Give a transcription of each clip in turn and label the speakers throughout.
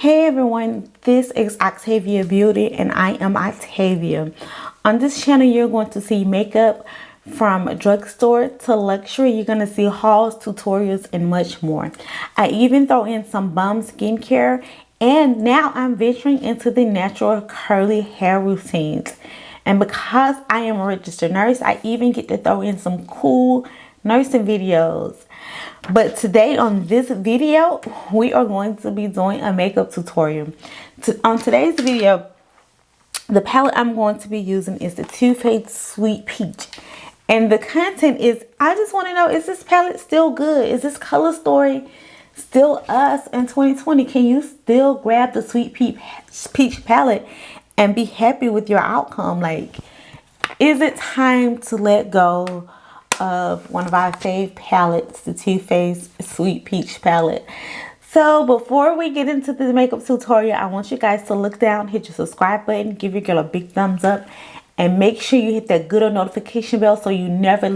Speaker 1: Hey everyone, this is Octavia Beauty and I am Octavia. On this channel, you're going to see makeup from drugstore to luxury. You're going to see hauls, tutorials, and much more. I even throw in some bum skincare, and now I'm venturing into the natural curly hair routines. And because I am a registered nurse, I even get to throw in some cool nursing videos. But today on this video, we are going to be doing a makeup tutorial. On today's video, the palette I'm going to be using is the Too Faced Sweet Peach. And the content is, I just want to know, is this palette still good? Is this color story still us in 2020? Can you still grab the Sweet Peach palette and be happy with your outcome? Like, is it time to let go of one of our fave palettes, the Too Faced Sweet Peach palette? So before we get into the makeup tutorial, I want you guys to look down, hit your subscribe button, give your girl a big thumbs up, and make sure you hit that good notification bell so you never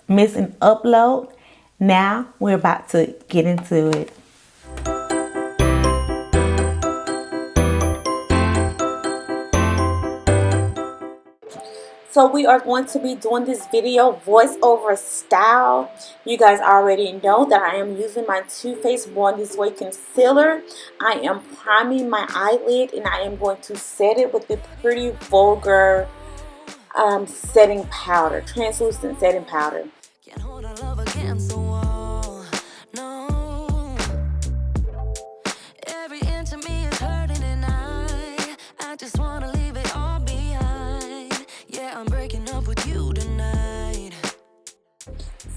Speaker 1: miss an upload. Now we're about to get into it. So we are going to be doing this video voiceover style. You guys already know that I am using my Too Faced Born This Way concealer. I am priming my eyelid and I am going to set it with the Pretty Vulgar setting powder, translucent setting powder.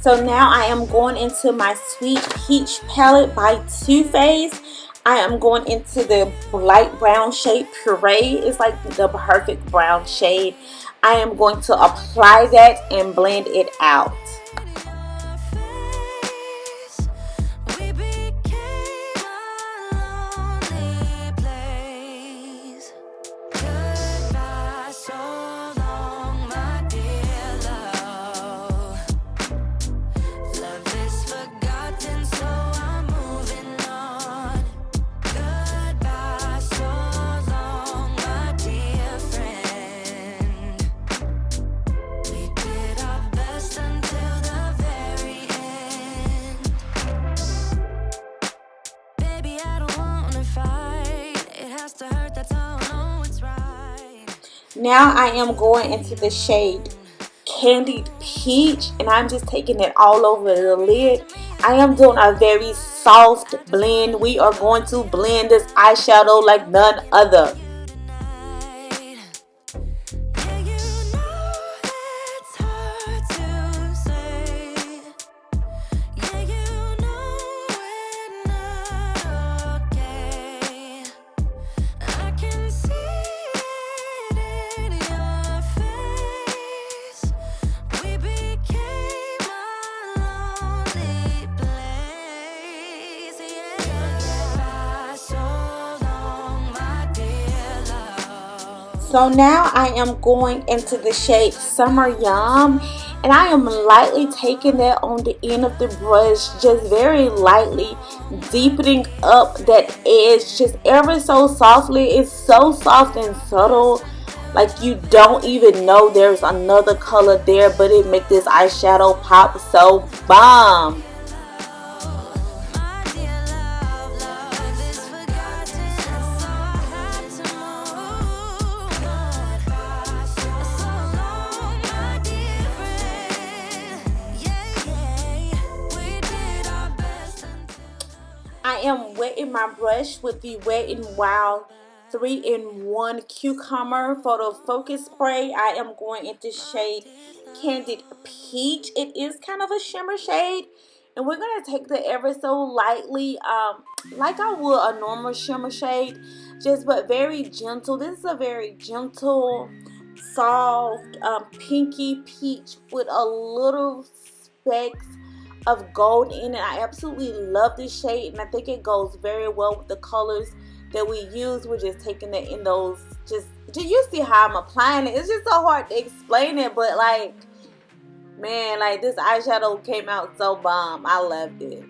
Speaker 1: So now I am going into my Sweet Peach palette by Too Faced. I am going into the light brown shade Puree. It's like the perfect brown shade. I am going to apply that and blend it out. Now I am going into the shade Candied Peach and I'm just taking it all over the lid. I am doing a very soft blend. We are going to blend this eyeshadow like none other. So now I am going into the shade Summer Yum and I am lightly taking that on the end of the brush, just very lightly deepening up that edge just ever so softly. It's so soft and subtle, like you don't even know there's another color there, but it makes this eyeshadow pop so bomb. I am wetting my brush with the Wet n Wild 3-in-1 Cucumber Photo Focus Spray. I am going into shade Candied Peach. It is kind of a shimmer shade. And we're going to take the ever so lightly, like I would a normal shimmer shade, but very gentle. This is a very gentle, soft, pinky peach with a little specks of gold in it. I absolutely love this shade and I think it goes very well with the colors that we use. We're just taking it in those, do you see how I'm applying it? It's just so hard to explain it, but like, man, like this eyeshadow came out so bomb. I loved it.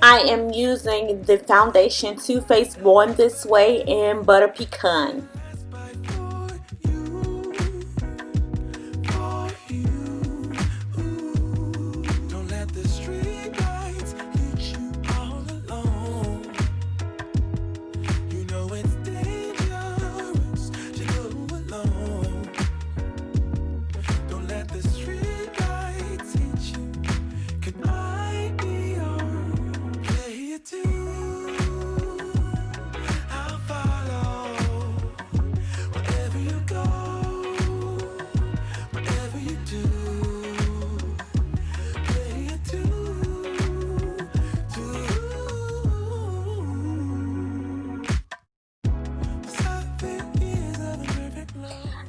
Speaker 1: I am using the foundation Too Faced Born This Way in Butter Pecan.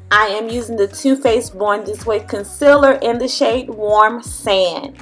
Speaker 1: I am using the Too Faced Born This Way concealer in the shade Warm Sand.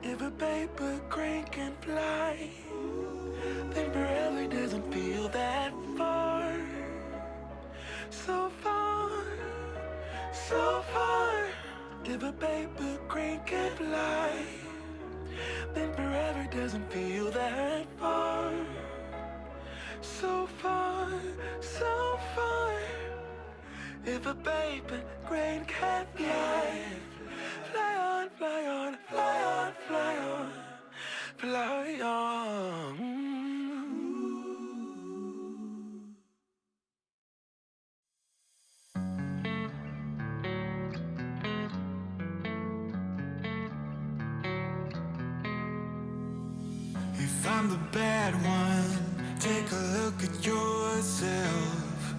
Speaker 2: If a paper crane can fly, then forever doesn't feel that far. So far, so far. If a paper crane can fly, then forever doesn't feel that far. So far, so far. If a paper crane can fly, fly on, fly on, fly on, fly on, fly on. If I'm the bad one, take a look at yourself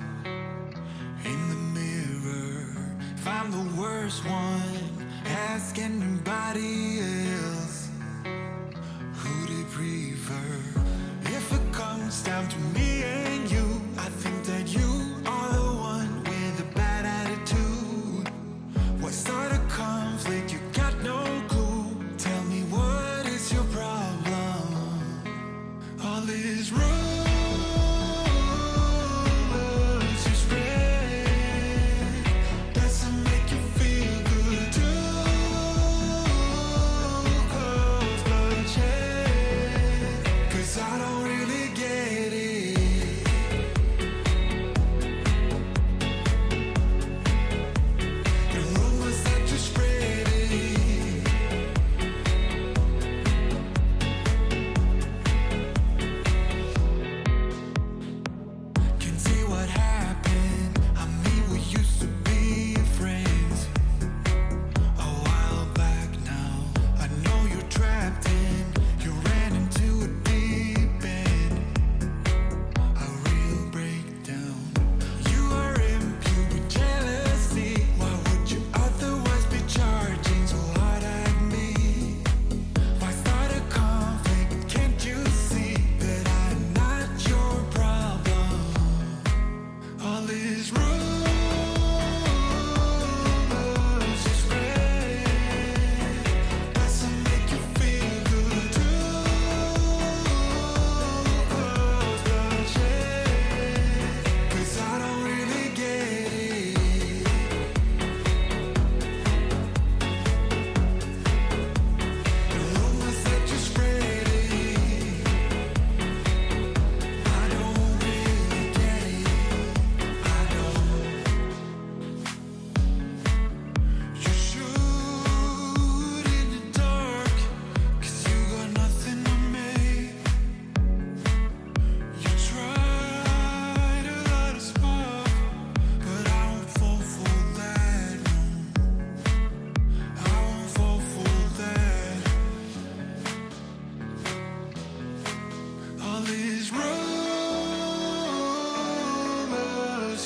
Speaker 2: in the mirror. If I'm the worst one, ask anybody else who they prefer. If it comes down to me and you, I think that you are the one with a bad attitude. What sort of conflict? You got no clue. Tell me, what is your problem? All is wrong.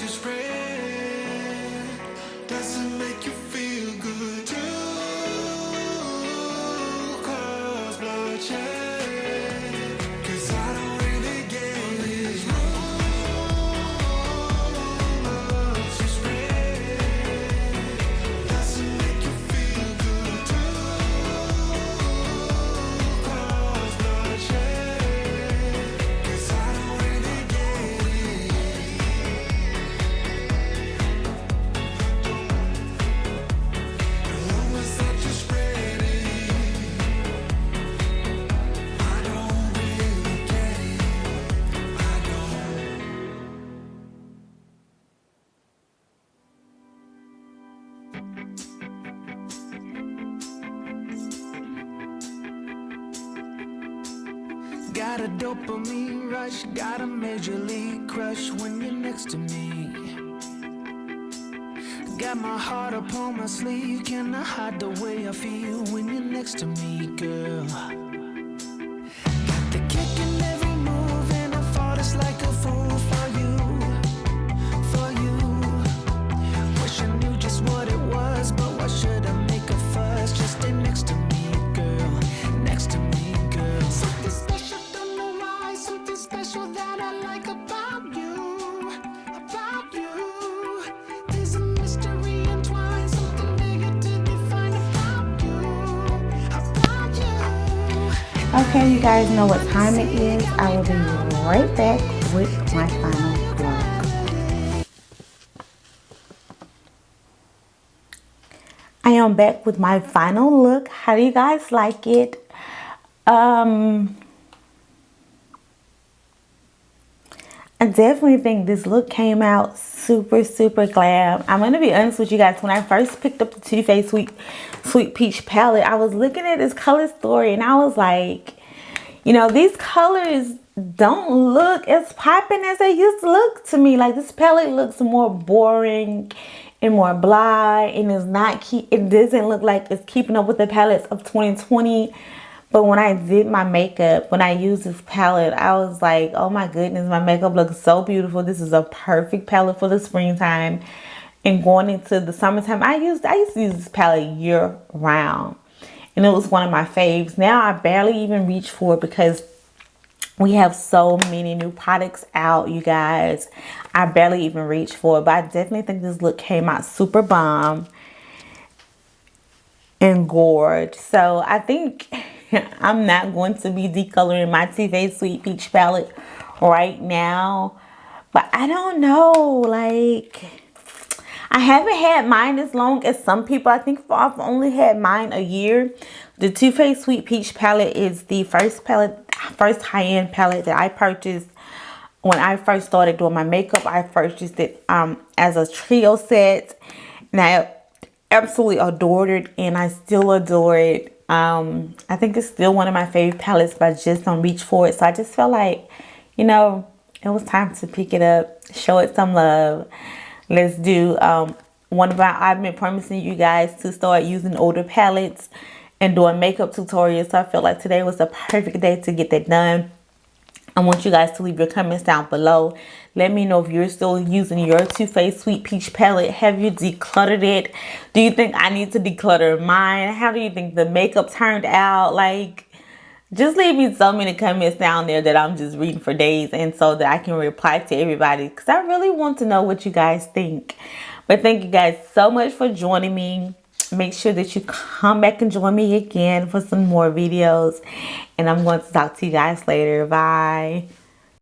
Speaker 2: you spread, does it make you feel good too? Cause bloodshed, cause I don't really get these rumors you spread, does it make you feel good too? Cause bloodshed, cause I don't really get it. The rumors that you're spreading, I don't really get it. I don't. Got a dopamine rush, got a major league crush when you're next to me. Got my heart upon my sleeve, can I hide the way I feel when you're next to me, girl? The kick in every move and I fall just like a fool for you, for you. Wish I knew just what it was, but why should I make a fuss? Just stay next to me, girl, next to me, girl. Something special, don't know why, something special that I like about you, about you. There's a mystery entwined, something bigger to define about you, about you.
Speaker 1: Okay, you guys know what time it is. I will be right back with my final vlog. I am back with my final look. How do you guys like it? I definitely think this look came out super, super glam. I'm going to be honest with you guys. When I first picked up the Too Faced Sweet Peach palette, I was looking at this color story and I was like, you know, these colors don't look as popping as they used to look to me. Like, this palette looks more boring and more blah, and it doesn't look like it's keeping up with the palettes of 2020. But when I did my makeup, when I used this palette, I was like, oh my goodness, my makeup looks so beautiful. This is a perfect palette for the springtime. And going into the summertime, I used to use this palette year round. And it was one of my faves. Now I barely even reach for it because we have so many new products out, you guys. I barely even reach for it. But I definitely think this look came out super bomb and gorge. So I think I'm not going to be decoloring my Too Faced Sweet Peach palette right now. But I don't know, like, I haven't had mine as long as some people. I think I've only had mine a year. The Too Faced Sweet Peach palette is the first high-end palette that I purchased when I first started doing my makeup. I purchased it as a trio set, and I absolutely adored it, and I still adore it. I think it's still one of my favorite palettes, but I just don't reach for it. So I just felt like, you know, it was time to pick it up, show it some love. Let's do I've been promising you guys to start using older palettes and doing makeup tutorials. So I felt like today was the perfect day to get that done. I want you guys to leave your comments down below. Let me know if you're still using your Too Faced Sweet Peach palette. Have you decluttered it? Do you think I need to declutter mine? How do you think the makeup turned out? Like, just leave me so many comments down there that I'm just reading for days, and so that I can reply to everybody, because I really want to know what you guys think. But thank you guys so much for joining me. Make sure that you come back and join me again for some more videos, and I'm going to talk to you guys later. Bye.